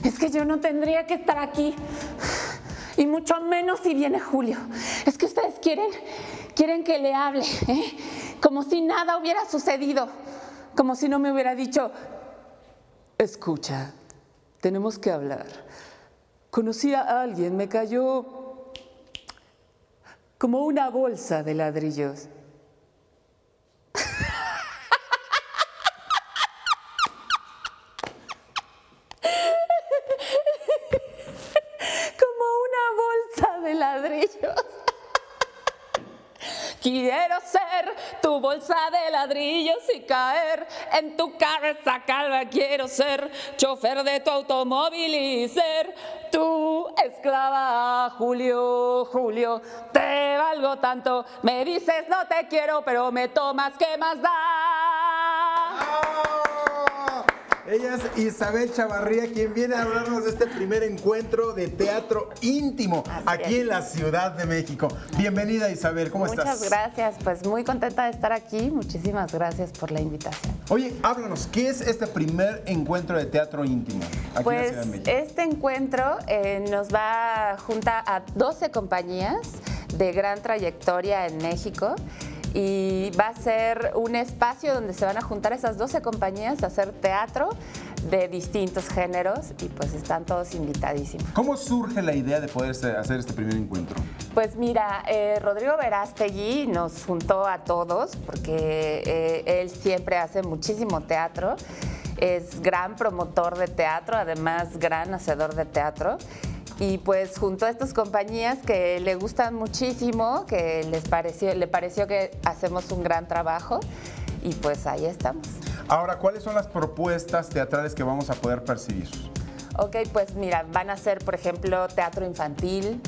Es que yo no tendría que estar aquí. Y mucho menos si viene Julio. Es que ustedes quieren que le hable, ¿eh? Como si nada hubiera sucedido. Como si no me hubiera dicho, escucha, tenemos que hablar. Conocí a alguien, me cayó como una bolsa de ladrillos. Como una bolsa de ladrillos. Quiero ser tu bolsa de ladrillos y caer en tu cabeza calva. Quiero ser chofer de tu automóvil y ser tu esclava. Julio, Julio, te valgo tanto. Me dices no te quiero, pero me tomas, ¿qué más da? Ella es Isabel Chavarría, quien viene a hablarnos de este primer encuentro de teatro íntimo aquí en la Ciudad de México. Bienvenida, Isabel, ¿cómo estás? Muchas gracias, pues muy contenta de estar aquí. Muchísimas gracias por la invitación. Oye, háblanos, ¿qué es este primer encuentro de teatro íntimo aquí en la Ciudad de México? Este encuentro nos va junta a 12 compañías de gran trayectoria en México. Y va a ser un espacio donde se van a juntar esas 12 compañías a hacer teatro de distintos géneros y pues están todos invitadísimos. ¿Cómo surge la idea de poder hacer este primer encuentro? Pues mira, Rodrigo Verástegui nos juntó a todos porque él siempre hace muchísimo teatro, es gran promotor de teatro, además gran hacedor de teatro. Y pues junto a estas compañías que le gustan muchísimo, que le pareció que hacemos un gran trabajo y pues ahí estamos. Ahora, ¿cuáles son las propuestas teatrales que vamos a poder percibir? Ok, pues mira, van a ser, por ejemplo, teatro infantil,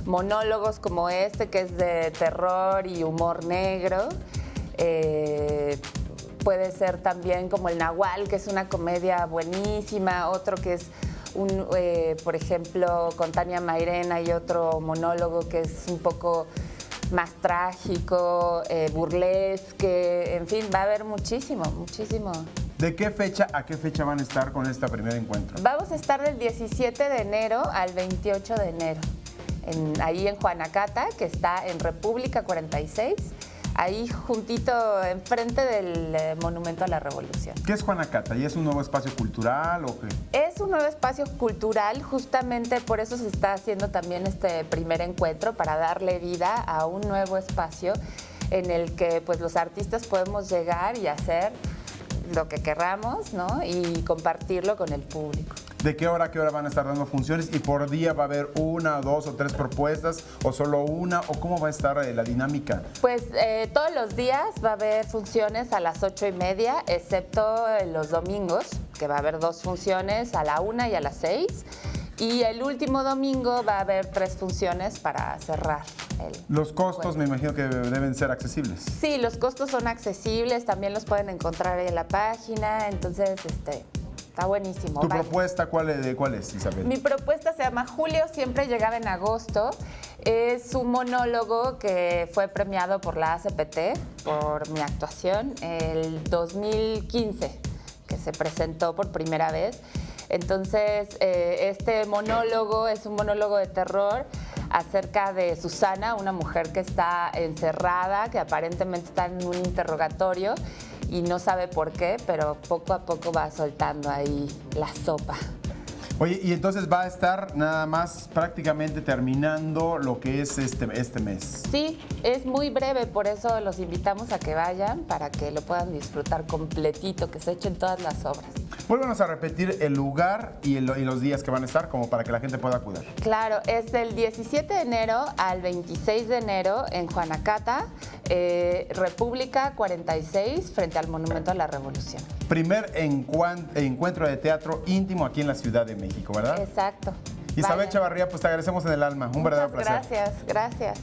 monólogos como este, que es de terror y humor negro. Puede ser también como El Nahual, que es una comedia buenísima, otro que es por ejemplo, con Tania Mairena y otro monólogo que es un poco más trágico, burlesque, en fin, va a haber muchísimo. ¿De qué fecha a qué fecha van a estar con este primer encuentro? Vamos a estar del 17 de enero al 28 de enero, ahí en Juanacata, que está en República 46. Ahí juntito, enfrente del Monumento a la Revolución. ¿Qué es Juanacata? ¿Y es un nuevo espacio cultural o qué? Es un nuevo espacio cultural, justamente por eso se está haciendo también este primer encuentro, para darle vida a un nuevo espacio en el que pues, los artistas podemos llegar y hacer lo que querramos, ¿no? Y compartirlo con el público. ¿De qué hora a qué hora van a estar dando funciones? ¿Y por día va a haber una, dos o tres propuestas? ¿O solo una? ¿O cómo va a estar la dinámica? Pues todos los días va a haber funciones a las 8:30, excepto los domingos, que va a haber 2 funciones, a la 1 y a las 6. Y el último domingo va a haber 3 funciones para cerrar. Los costos me imagino que deben ser accesibles. Sí, los costos son accesibles, también los pueden encontrar ahí en la página, entonces está buenísimo. ¿Tu propuesta cuál es, Isabel? Mi propuesta se llama Julio siempre llegaba en agosto. Es un monólogo que fue premiado por la ACPT por mi actuación el 2015, que se presentó por primera vez. Entonces, este monólogo es un monólogo de terror acerca de Susana, una mujer que está encerrada, que aparentemente está en un interrogatorio y no sabe por qué, pero poco a poco va soltando ahí la sopa. Oye, y entonces va a estar nada más prácticamente terminando lo que es este mes. Sí, es muy breve, por eso los invitamos a que vayan para que lo puedan disfrutar completito, que se echen todas las obras. Vuélvanos a repetir el lugar y los días que van a estar, como para que la gente pueda acudir. Claro, es del 17 de enero al 26 de enero en Juanacata, República 46, frente al Monumento a la Revolución. Primer encuentro de teatro íntimo aquí en la Ciudad de México, ¿verdad? Exacto. Isabel Chavarría, pues te agradecemos en el alma. Un verdadero placer. Gracias.